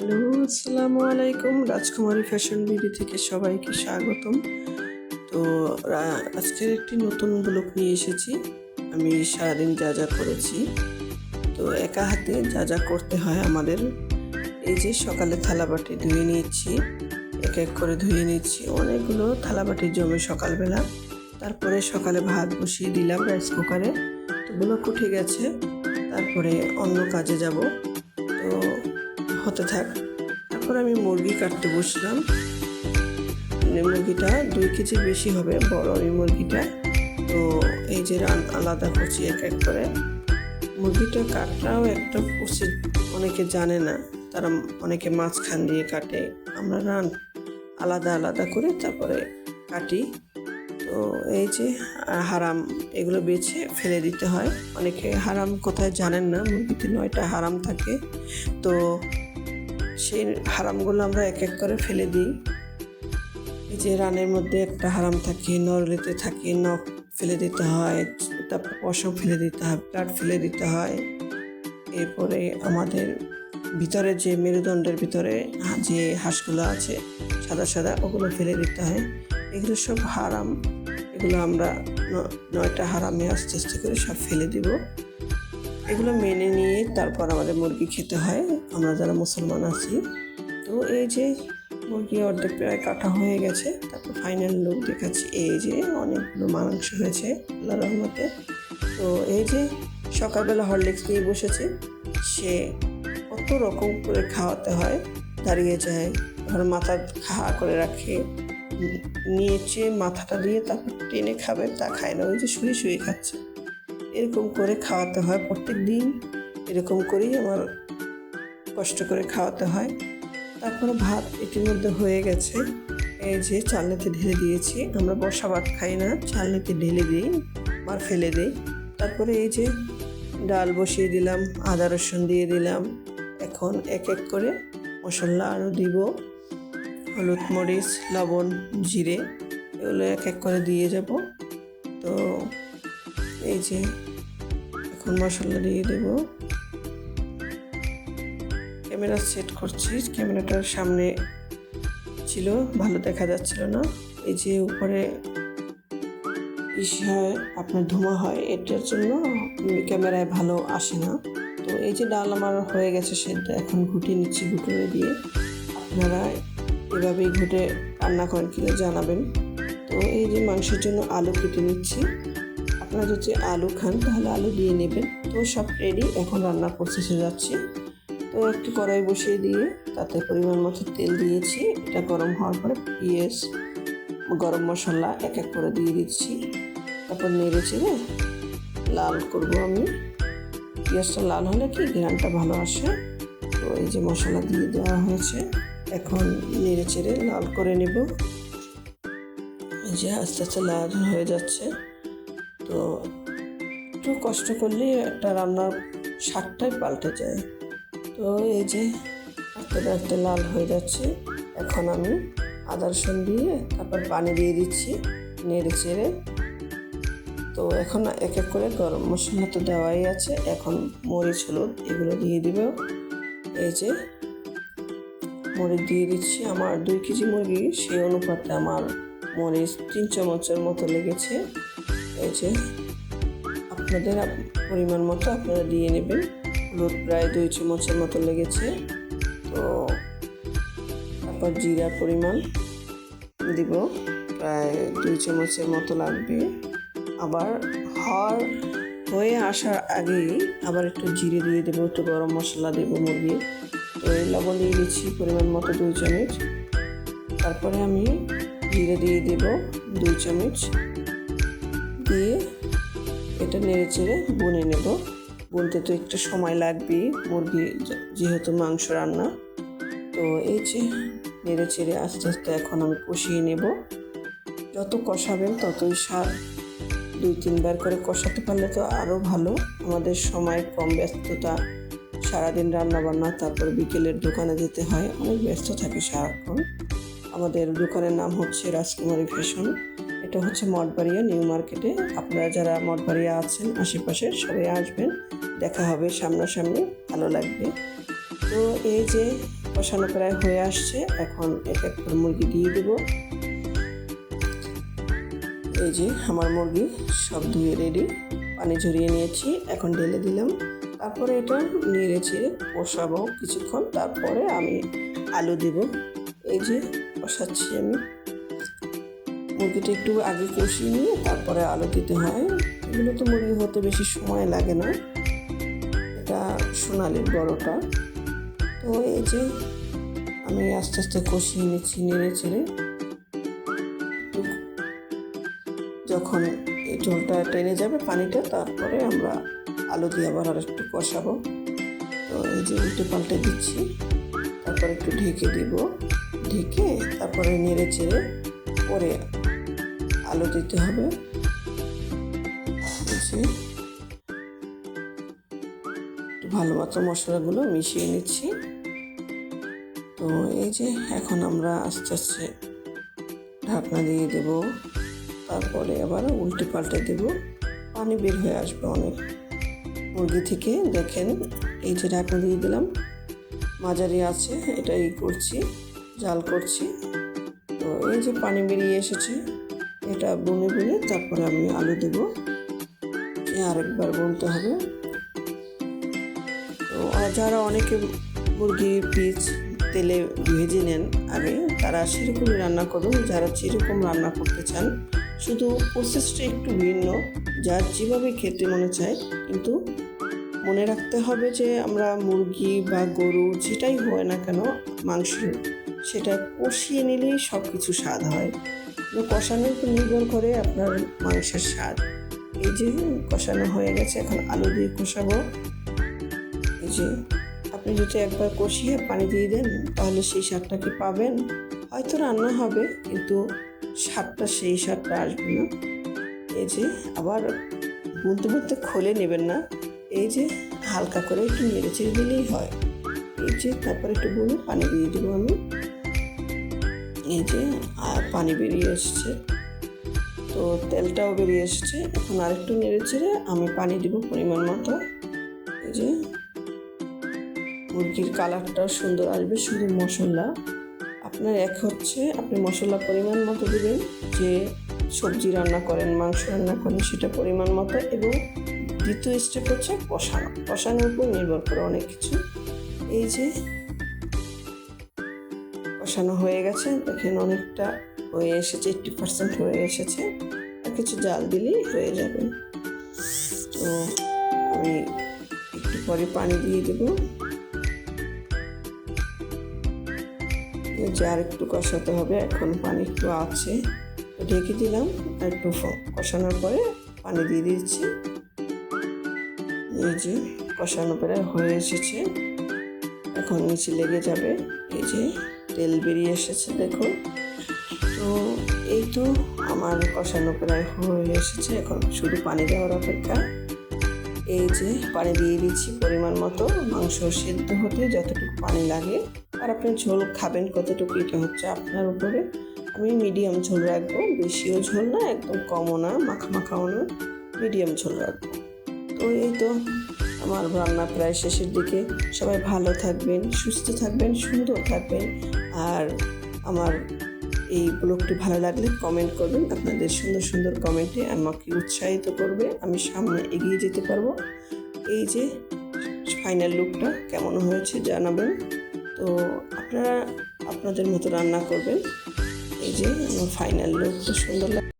Hello, আসসালামু আলাইকুম। রাজকুমারী ফ্যাশন বিডি থেকে সবাইকে স্বাগতম। তো আজকের একটি নতুন ব্লগ নিয়ে এসেছি। আমি সারাদিন যা যা করেছি, তো একা হাতে যা যা করতে হয় আমাদের, এই যে সকালে থালাবাটি ধুয়ে নিচ্ছি, এক এক করে ধুয়ে নিচ্ছি। অনেকগুলো থালাবাটি জমে সকালবেলা। তারপরে সকালে ভাত বসিয়ে দিলাম রাইস কুকারে, তো ব্লগ উঠে গেছে। তারপরে অন্য কাজে যাব, তো হতে থাক। তারপর আমি মুরগি কাটতে বসলাম। মুরগিটা 2 কেজি বেশি হবে, বড় এই মুরগিটা। তো এই যে আলাদা করছি এক এক করে। মুরগিটা কাটাও একটা প্রসেস, অনেকে জানে না, তারা অনেকে মাঝখান দিয়ে কাটে। আমরা আলাদা আলাদা করে তারপরে কাটি। তো এই যে হারাম, এগুলো বেছে ফেলে দিতে হয়। অনেকে হারাম কোথায় জানেন না, মুরগিতে 9টা হারাম থাকে। তো সেই হারামগুলো আমরা এক এক করে ফেলে দিই। এই যে রানের মধ্যে একটা হারাম থাকে, নরলিতে থাকে, নখ ফেলে দিতে হয়, তারপর পশম ফেলে দিতে হয়, ব্লাড ফেলে দিতে হয়। এরপরে আমাদের ভিতরে যে মেরুদণ্ডের ভিতরে যে হাঁসগুলো আছে সাদা সাদা, ওগুলো ফেলে দিতে হয়। এগুলো সব হারাম। এগুলো আমরা 9টা হারামে আস্তে আস্তে করে সব ফেলে দিব। এগুলো মেনে নিয়ে তারপর আমাদের মুরগি খেতে হয়, আমরা যারা মুসলমান আছি। তো এই যে মুরগি অর্ধেক প্রায় কাটা হয়ে গেছে। তারপর ফাইনাল লুক দেখাচ্ছি। এই যে অনেকগুলো মাংস হয়েছে আল্লাহর রহমতে। তো এই যে সকালবেলা হরলিক্স নিয়ে বসেছে, সে কত রকম করে খাওয়াতে হয়। দাঁড়িয়ে যায়, ধর মাথা খা করে রাখে, নিচে মাথাটা দিয়ে তারপর টেনে খাবে, তা খায় না, ওই যে শুয়ে শুয়ে খাচ্ছে। এরকম করে খাওয়াতে হয় প্রত্যেক দিন। এরকম করেই আমার কষ্ট করে খাওয়াতে হয়। তারপরে ভাত এটির মধ্যে হয়ে গেছে। এই যে চালনিতে ঢেলে দিয়েছি। আমরা বসা ভাত খাই না, চালনিতে ঢেলে দিই, আর ফেলে দিই। তারপরে এই যে ডাল বসিয়ে দিলাম, আদা রসুন দিয়ে দিলাম। এখন এক এক করে মশলা আরও দিব, হলুদ, মরিচ, লবণ, জিরে, এগুলো এক এক করে দিয়ে যাব। তো এই যে এখন মশলা দিয়ে দেব। ক্যামেরা সেট করছি, ক্যামেরাটার সামনে ছিল, ভালো দেখা যাচ্ছিল না। এই যে উপরে হয়, আপনার ধোঁয়া হয়, এটার জন্য ক্যামেরায় ভালো আসে না। তো এই যে ডাল আমার হয়ে গেছে সেটা, এখন ঘুটে নিচ্ছি ঘুটুরে দিয়ে। আপনারা এভাবেই ঘুটে রান্না করেন কিনা জানাবেন। তো এই যে মাংসের জন্য আলু কেটে নিচ্ছি। আপনারা যদি আলু খান তাহলে আলু দিয়ে নেবেন। তো সব রেডি, এখন রান্নার প্রসেসে যাচ্ছি। তো একটু কড়াই বসিয়ে দিয়ে তাতে পরিমাণ মতো তেল দিয়েছি। এটা গরম হওয়ার পরে পেঁয়াজ, গরম মশলা এক এক করে দিয়ে দিচ্ছি। তারপর নেড়ে চেড়ে লাল করবো আমি। পেঁয়াজটা লাল হলে কি ঘ্রাণটা ভালো আসে। তো এই যে মশলা দিয়ে দেওয়া হয়েছে, এখন নেড়ে চেড়ে লাল করে নেব। এই যে আস্তে আস্তে লাল হয়ে যাচ্ছে। তো একটু কষ্ট করলে একটা রান্নার স্বাদটাই পাল্টে যায়। তো এই যে আস্তে আস্তে লাল হয়ে যাচ্ছে। এখন আমি আদা রসুন দিয়ে তারপর পানি দিয়ে দিচ্ছি, নেড়ে চেড়ে। তো এখন এক এক করে গরম মশলা তো দেওয়াই আছে, এখন মরিচ, হলুদ এগুলো দিয়ে দিব। এই যে মরিচ দিয়ে দিচ্ছি। আমার 2 কেজি মুরগি, সেই অনুপাতে আমার মরিচ 3 চামচের মতো লেগেছে। এই যে আপনাদের পরিমাণ মতো আপনারা দিয়ে নেবেন। হলুদ প্রায় 2 চামচের মতো লেগেছে। তো তারপর জিরার পরিমাণ দিব, প্রায় 2 চামচের মতো লাগবে। আবার হয়ে আসার আগেই আবার একটু জিরে দিয়ে দেবো, একটু গরম মশলা দেবো মুরগির। তো এই লবণ দিয়ে দিচ্ছি পরিমাণ মতো 2 চামচ। তারপরে আমি জিরে দিয়ে দেব 2 চামচ, দিয়ে এটা নেড়ে চেড়ে বুনে নেব। বুনতে তো একটু সময় লাগবে, মুরগি যেহেতু মাংস রান্না। তো এই যে নেড়ে চেড়ে আস্তে আস্তে এখন আমি কষিয়ে নেব। যত কষাবেন ততই স্বাদ। 2-3 বার করে কষাতে পারলে তো আরও ভালো। আমাদের সময় কম, ব্যস্ততা, সারাদিন রান্না বান্না, তারপর বিকেলের দোকানে যেতে হয়, অনেক ব্যস্ত থাকে সারাক্ষণ। আমাদের দোকানের নাম হচ্ছে রাজকুমারী ফ্যাশন। এটা হচ্ছে মঠবাড়িয়া নিউ মার্কেটে। আপনারা যারা মঠবাড়িয়া আছেন আশেপাশে সবাই আসবেন, দেখা হবে সামনাসামনি, ভালো লাগবে। তো এই যে কষানো প্রায় হয়ে আসছে। এখন এক এক করে মুরগি দিয়ে দেব। এই যে আমার মুরগি সব ধুয়ে রেডি, পানি ঝরিয়ে নিয়েছি, এখন ঢেলে দিলাম। তারপরে এটা নেড়ে চেড়ে কষাবো কিছুক্ষণ, তারপরে আমি আলু দেব। এই যে কষাচ্ছি আমি, মুরগিটা একটু আগে কষিয়ে নিয়ে তারপরে আলু দিতে হয়। এগুলো তো মুরগি হতে বেশি সময় লাগে না, এটা সোনালির বড়টা। তো এই যে আমি আস্তে আস্তে কষিয়ে নিচ্ছি নেড়ে চেড়ে। যখন এই ঝোলটা টেনে যাবে পানিটা, তারপরে আমরা আলু দিয়ে আবার আর একটু কষাবো। তো এই যে উল্টে পাল্টে দিচ্ছি, তারপরে একটু ঢেকে দিব, ঢেকে তারপরে নেড়ে চেড়ে পরে আলু দিতে হবে। একটু ভালো মতো মশলাগুলো মিশিয়ে নিচ্ছি। তো এই যে এখন আমরা আস্তে আস্তে ঢাকনা দিয়ে দেব, তারপরে আবার উল্টে পাল্টে দেব। পানি বের হয়ে আসবে অনেক মুরগি থেকে। দেখেন এই যে ঢাকনা দিয়ে দিলাম, মাঝারি আছে এটাই করছি, জাল করছি। তো এই যে পানি বেরিয়ে এসেছে, এটা বুনে বুনে তারপরে আমি আলু দেব। আরেকবার বুনতে হবে। তো যারা অনেকে মুরগির পিস তেলে ভেজে নেন আগে, তারা সেরকমই রান্না করুন। যারা যেরকম রান্না করতে চান, শুধু প্রসেসটা একটু ভিন্ন, যার যেভাবে খেতে মনে চায়। কিন্তু মনে রাখতে হবে যে আমরা মুরগি বা গরু যেটাই হয় না কেন মাংস, সেটা কষিয়ে নিলেই সব কিছু স্বাদ হয়। কষানোর উপর নির্ভর করে আপনার মাংসের স্বাদ। এই যে কষানো হয়ে গেছে, এখন আলু দিয়ে কষাবো। এই যে আপনি যদি একবার কষিয়ে পানি দিয়ে দেন, তাহলে সেই স্বাদটা কি পাবেন? হয়তো রান্না হবে, কিন্তু স্বাদটা সেই স্বাদটা আসবে না। এই যে আবার বুনতে বুনতে খোলে নেবেন না, এই যে হালকা করে একটু নেড়ে চেড়ে দিলেই হয়। এই যে তারপরে একটু বুনে পানি দিয়ে দেবো আমি। এই যে পানি বেরিয়ে এসছে, তো তেলটাও বেরিয়ে এসছে। এখন আরেকটু নেড়ে চেড়ে আমি পানি দেবো পরিমাণ মতো। এই যে মুরগির কালারটাও সুন্দর আসবে। শুধু মশলা আপনার এক হচ্ছে, আপনি মশলা পরিমাণ মতো দেবেন, যে সবজি রান্না করেন মাংস রান্না করেন সেটা পরিমাণ মতো। এবং দ্বিতীয় স্টেপ হচ্ছে কষানো, কষানোর উপর নির্ভর করে অনেক কিছু। এই যে কষানো হয়ে গেছে, দেখেন অনেকটা হয়ে এসেছে, 80% হয়ে এসেছে। আর কিছু জাল দিলেই হয়ে যাবে। তো আমি একটু পরে পানি দিয়ে দেবো। যে আর একটু কষাতে হবে, এখন পানি একটু আছে, ঢেকে দিলাম। আর একটু কষানোর পরে পানি দিয়ে দিচ্ছি। এই যে কষানো পরে হয়ে এসেছে, এখন নিচে লেগে যাবে। এই যে তেল বেরিয়ে এসেছে দেখো। তো এই তো আমার কষানো প্রায় হয়ে এসেছে, এখন শুধু পানি দেওয়ার অপেক্ষা। এই যে পানি দিয়ে দিচ্ছি পরিমাণ মতো, মাংস সেদ্ধ হতে যতটুকু পানি লাগে। আর আপনি ঝোল খাবেন কতটুকু, এটা হচ্ছে আপনার উপরে। আমি মিডিয়াম ঝোল রাখবো, বেশিও ঝোল না, একদম কমও না, মাখা মাখাও না, মিডিয়াম ঝোল রাখবো। তো এই তো আমার রান্না প্রায় শেষের দিকে। সবাই ভালো থাকবেন, সুস্থ থাকবেন, সুন্দর থাকবেন। আর আমার এই ব্লগটি ভালো লাগলে কমেন্ট করবেন। আপনাদের সুন্দর সুন্দর কমেন্টে আমাকে উৎসাহিত করবে, আমি সামনে এগিয়ে যেতে পারবো। এই যে ফাইনাল লুকটা কেমন হয়েছে জানাবেন। তো আপনারা আপনাদের মতো রান্না করবেন। এই যে আমার ফাইনাল লুকটা সুন্দর লাগে।